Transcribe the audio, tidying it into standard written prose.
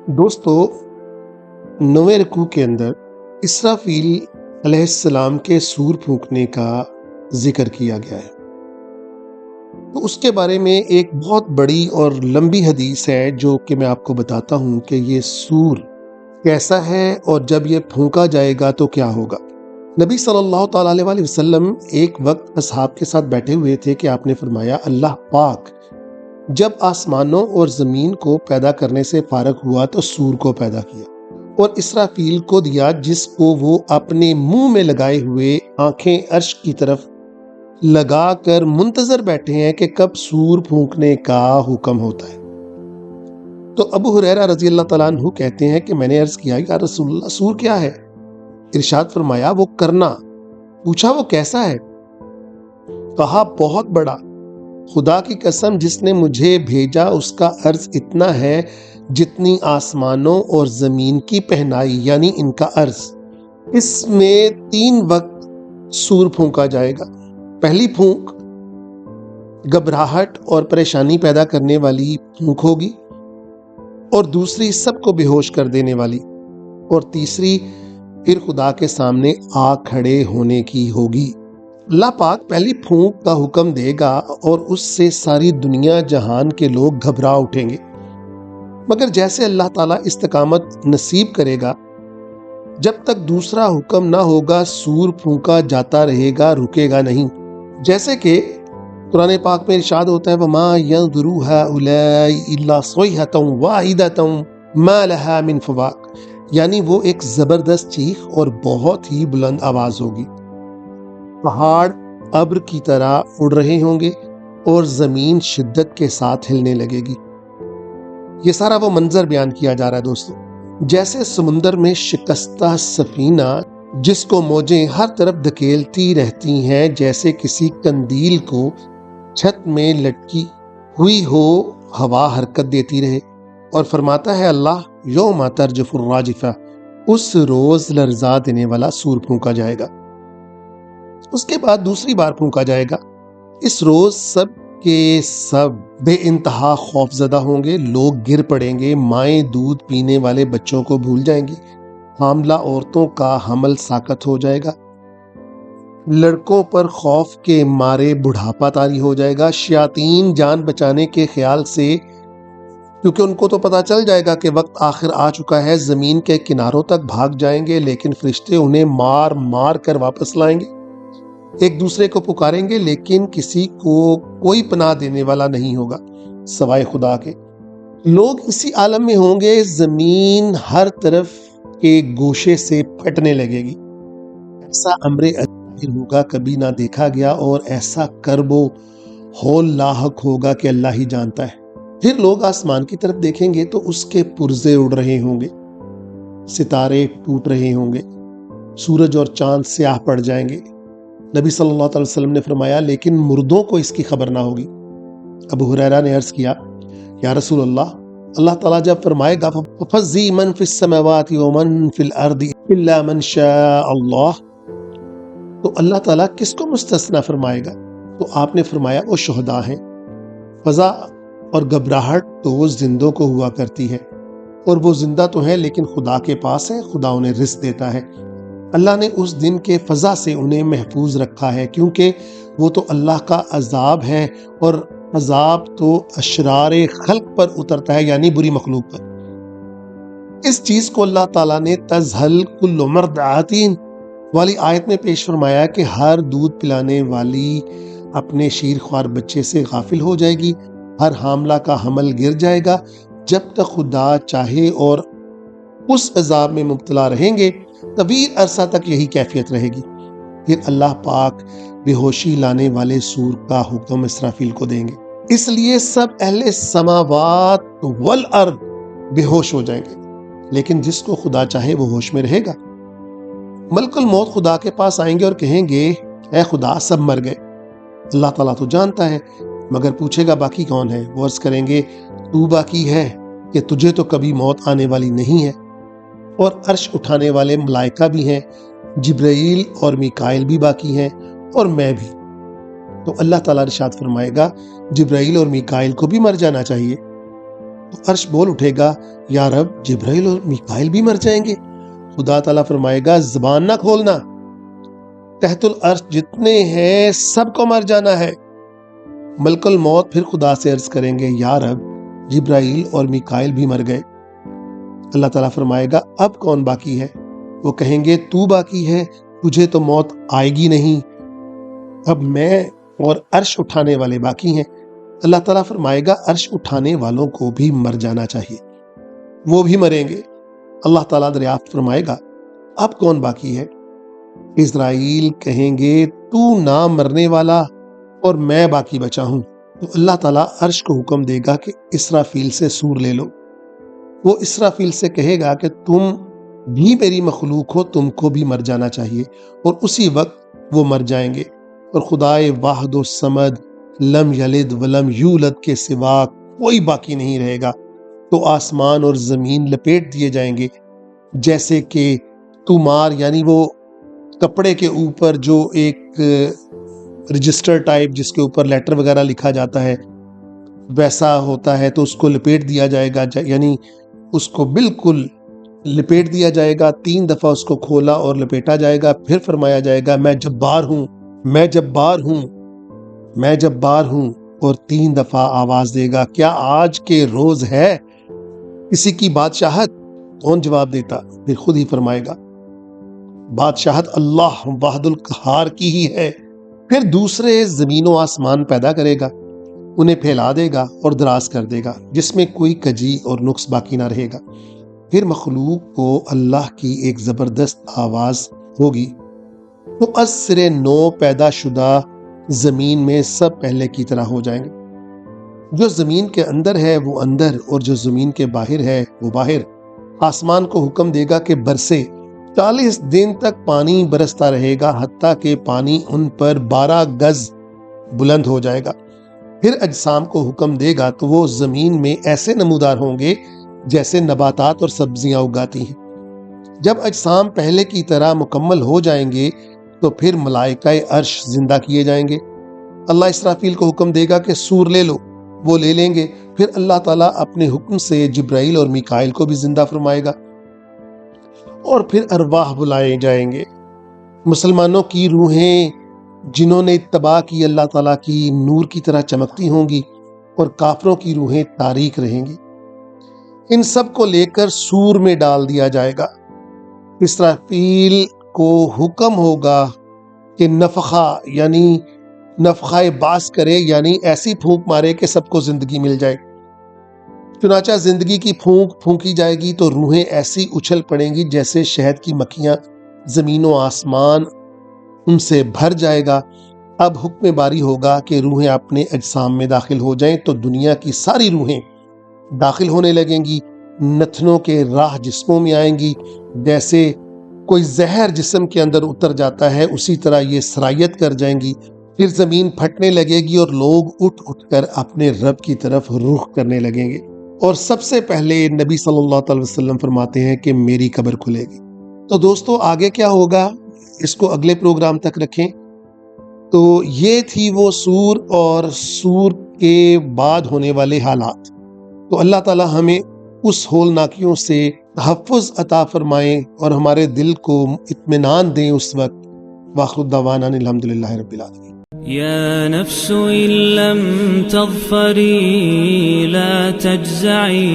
दोस्तों, नौवें रकू के अंदर इसराफील अलैहिस्सलाम के सूर फूंकने का जिक्र किया गया है। तो उसके बारे में एक बहुत बड़ी और लंबी हदीस है जो कि मैं आपको बताता हूँ कि ये सूर कैसा है और जब ये फूंका जाएगा तो क्या होगा। नबी सल्लल्लाहु ताला अलैहि वसल्लम एक वक्त असहाब के साथ बैठे हुए थे कि आपने फरमाया, अल्लाह पाक जब आसमानों और ज़मीन को पैदा करने से फारग हुआ तो सूर को पैदा किया और इसराफील को दिया, जिसको वो अपने मुंह में लगाए हुए आंखें अर्श की तरफ लगा कर मुंतजर बैठे हैं कि कब सूर फूंकने का हुक्म होता है। तो अबू हुरैरा रजी अल्लाह तआला अन्हु कहते हैं कि मैंने अर्ज किया, या रसूलल्लाह सूर क्या है? इरशाद फरमाया, वो करना। पूछा, वो कैसा है? कहा, बहुत बड़ा। खुदा की कसम जिसने मुझे भेजा उसका अर्ज इतना है जितनी आसमानों और जमीन की पहनाई, यानी इनका अर्ज। इसमें 3 वक्त सूर फूंका जाएगा। पहली फूंक घबराहट और परेशानी पैदा करने वाली फूंक होगी, और दूसरी सबको बेहोश कर देने वाली, और तीसरी फिर खुदा के सामने आ खड़े होने की होगी। अल्लाह पाक पहली फूंक का हुक्म देगा और उससे सारी दुनिया जहान के लोग घबरा उठेंगे, मगर जैसे अल्लाह ताला इस्तकामत नसीब करेगा, जब तक दूसरा हुक्म ना होगा सूर फूंका जाता रहेगा, रुकेगा नहीं। जैसे कि कुरान पाक में इरशाद होता है, वमा यंज़ुरू हाउलाई इल्ला सयहतन वाहिदतन मा लहा मिन फवाक, यानी वो एक जबरदस्त चीख और बहुत ही बुलंद आवाज होगी। पहाड़ अब्र की तरह उड़ रहे होंगे और जमीन शिद्दत के साथ हिलने लगेगी। ये सारा वो मंजर बयान किया जा रहा है दोस्तों, जैसे समुंदर में शिकस्ता सफीना जिसको मौजें हर तरफ धकेलती रहती हैं, जैसे किसी कंदील को छत में लटकी हुई हो हवा हरकत देती रहे। और फरमाता है अल्लाह, यौमा तरजफुर राजिफा, उस रोज लर्जा देने वाला सूर फूंका जाएगा। उसके बाद दूसरी बार फूंका जाएगा। इस रोज सब के सब बे इंतहा खौफजदा होंगे, लोग गिर पड़ेंगे, माएं दूध पीने वाले बच्चों को भूल जाएंगी, हामला औरतों का हमल साकत हो जाएगा, लड़कों पर खौफ के मारे बुढ़ापा तारी हो जाएगा। शयातीन जान बचाने के ख्याल से, क्योंकि उनको तो पता चल जाएगा कि वक्त आखिर आ चुका है, जमीन के किनारों तक भाग जाएंगे, लेकिन फरिश्ते उन्हें मार मार कर वापस लाएंगे। एक दूसरे को पुकारेंगे, लेकिन किसी को कोई पनाह देने वाला नहीं होगा सवाए खुदा के। लोग इसी आलम में होंगे, जमीन हर तरफ के गोशे से फटने लगेगी। ऐसा अमरे अजीब होगा कभी ना देखा गया, और ऐसा करबो हौल लाहक होगा कि अल्लाह ही जानता है। फिर लोग आसमान की तरफ देखेंगे तो उसके पुर्जे उड़ रहे होंगे, सितारे टूट रहे होंगे, सूरज और चांद स्याह पड़ जाएंगे। नबी सल्लल्लाहु अलैहि वसल्लम ने फरमाया, लेकिन मुर्दों को इसकी खबर ना होगी। अबू हुरैरा ने अर्ज किया, या रसूल अल्लाह, अल्लाह ताला जब फरमाएगा फफ़ज़्ज़ी मन फ़िस समावाति व मन फ़िल अर्दि इल्ला मन शाअ अल्लाह, तो अल्लाह ताला किसको मुस्तस्ना फरमाएगा? तो आपने फरमाया, वो शुहदा हैं। फजा और घबराहट तो वो जिंदों को हुआ करती है, और वो जिंदा तो है लेकिन खुदा के पास है, खुदा उन्हें रिस्क देता है। अल्लाह ने उस दिन के फजा से उन्हें महफूज रखा है, क्योंकि वो तो अल्लाह का अजाब है, और अजाब तो अशरारे खल्क पर उतरता है, यानी बुरी मखलूक पर। इस चीज को अल्लाह ताला ने तज़हल कुल्लु मर्दातिन वाली आयत में पेश फरमाया कि हर दूध पिलाने वाली अपने शीरख्वार बच्चे से गाफिल हो जाएगी, हर हामला का हमल गिर जाएगा, जब तक खुदा चाहे, और उस अजाब में मुब्तला रहेंगे तवील अरसा तक यही कैफियत रहेगी। फिर अल्लाह पाक बेहोशी लाने वाले सूर का हुक्म इसराफील को देंगे, इसलिए सब अहले समावात वल अर्द बेहोश हो जाएंगे, लेकिन जिसको खुदा चाहे वो होश में रहेगा। मलकुल मौत खुदा के पास आएंगे और कहेंगे, ऐ खुदा, सब मर गए। अल्लाह ताला तो जानता है, मगर पूछेगा बाकी कौन है? वो अर्ज करेंगे, तू बाकी है कि तुझे तो कभी मौत आने वाली नहीं है, और अर्श उठाने वाले मलाइका भी हैं, जिब्राइल और मीकाइल भी बाकी हैं, और मैं भी। तो अल्लाह ताला इरशाद फरमाएगा, जिब्राइल और मीकाइल को भी मर जाना चाहिए। تو عرش بول اٹھے گا یا رب جبرائیل اور میکائیل بھی مر جائیں گے؟ خدا تعالیٰ فرمائے گا زبان نہ کھولنا، تحت العرش جتنے ہیں سب کو مر جانا ہے۔ ملک الموت پھر خدا سے عرض کریں گے یا رب جبرائیل اور میکائیل بھی مر گئے۔ اللہ تعالیٰ فرمائے گا اب کون باقی ہے؟ وہ کہیں گے تو باقی ہے، تجھے تو موت آئے گی نہیں، اب میں اور عرش اٹھانے والے باقی ہیں۔ اللہ تعالیٰ فرمائے گا عرش اٹھانے والوں کو بھی مر جانا چاہیے، وہ بھی مریں گے۔ اللہ تعالیٰ دریافت فرمائے گا اب کون باقی ہے؟ اسرائیل کہیں گے تو نہ مرنے والا اور میں باقی بچا ہوں۔ تو اللہ تعالیٰ عرش کو حکم دے گا کہ اسرافیل سے سور لے لو۔ وہ اسرافیل سے کہے گا کہ تم بھی میری مخلوق ہو، تم کو بھی مر جانا چاہیے، اور اسی وقت وہ مر جائیں گے۔ اور خدائے واحد و صمد لم یلد ولم یولد کے سوا کوئی باقی نہیں رہے گا۔ تو آسمان اور زمین لپیٹ دیے جائیں گے جیسے کہ تمار، یعنی وہ کپڑے کے اوپر جو ایک رجسٹر ٹائپ جس کے اوپر لیٹر وغیرہ لکھا جاتا ہے ویسا ہوتا ہے، تو اس کو لپیٹ دیا جائے گا، یعنی اس کو بالکل لپیٹ دیا جائے گا۔ 3 دفعہ اس کو کھولا اور لپیٹا جائے گا، پھر فرمایا جائے گا میں جبار ہوں، میں جبار ہوں، میں جبار ہوں، اور 3 دفعہ آواز دے گا کیا آج کے روز ہے کسی کی بادشاہت؟ کون جواب دیتا؟ پھر خود ہی فرمائے گا بادشاہت اللہ واحد القہار کی ہی ہے۔ پھر دوسرے زمین و آسمان پیدا کرے گا، انہیں پھیلا دے گا اور دراز کر دے گا، جس میں کوئی کجی اور نقص باقی نہ رہے گا۔ پھر مخلوق کو اللہ کی ایک زبردست آواز ہوگی، تو از سرے نو پیدا شدہ زمین میں سب پہلے کی طرح ہو جائیں گے۔ جو زمین کے اندر ہے وہ اندر، اور جو زمین کے باہر ہے وہ باہر۔ آسمان کو حکم دے گا کہ برسے، 40 دن تک پانی برستا رہے گا، حتیٰ کہ پانی ان پر 12 گز بلند ہو جائے گا۔ پھر اجسام کو حکم دے گا تو وہ زمین میں ایسے نمودار ہوں گے جیسے نباتات اور سبزیاں اگاتی ہیں۔ جب اجسام پہلے کی طرح مکمل ہو جائیں گے تو پھر ملائکہ عرش زندہ کیے جائیں گے۔ اللہ اسرافیل کو حکم دے گا کہ سور لے لو، وہ لے لیں گے۔ پھر اللہ تعالیٰ اپنے حکم سے جبرائیل اور میکائیل کو بھی زندہ فرمائے گا، اور پھر ارواح بلائے جائیں گے۔ مسلمانوں کی روحیں جنہوں نے اتباع کی اللہ تعالیٰ کی نور کی طرح چمکتی ہوں گی، اور کافروں کی روحیں تاریک رہیں گی۔ ان سب کو لے کر سور میں ڈال دیا جائے گا۔ اسرافیل کو حکم ہوگا کہ نفخہ یعنی نفخہ باس کرے، یعنی ایسی پھونک مارے کہ سب کو زندگی مل جائے۔ چنانچہ زندگی کی پھونک پھونکی جائے گی تو روحیں ایسی اچھل پڑیں گی جیسے شہد کی مکھیاں، زمین و آسمان ان سے بھر جائے گا۔ اب حکم باری ہوگا کہ روحیں اپنے اجسام میں داخل ہو جائیں، تو دنیا کی ساری روحیں داخل ہونے لگیں گی، نتنوں کے راہ جسموں میں آئیں گی۔ جیسے کوئی زہر جسم کے اندر اتر جاتا ہے اسی طرح یہ سرایت کر جائیں گی۔ پھر زمین پھٹنے لگے گی اور لوگ اٹھ اٹھ کر اپنے رب کی طرف رخ کرنے لگیں گے، اور سب سے پہلے نبی صلی اللہ علیہ وسلم فرماتے ہیں کہ میری قبر کھلے گی۔ تو دوستو آگے کیا ہوگا اس کو اگلے پروگرام تک رکھیں۔ تو یہ تھی وہ سور اور سور کے بعد ہونے والے حالات۔ تو اللہ تعالی ہمیں اس ہولناکیوں سے تحفظ عطا فرمائیں اور ہمارے دل کو اطمینان دیں اس وقت۔ وآخر دعوانا الحمدللہ رب العالمین۔ يا نفس إن لم تظفري لا تجزعي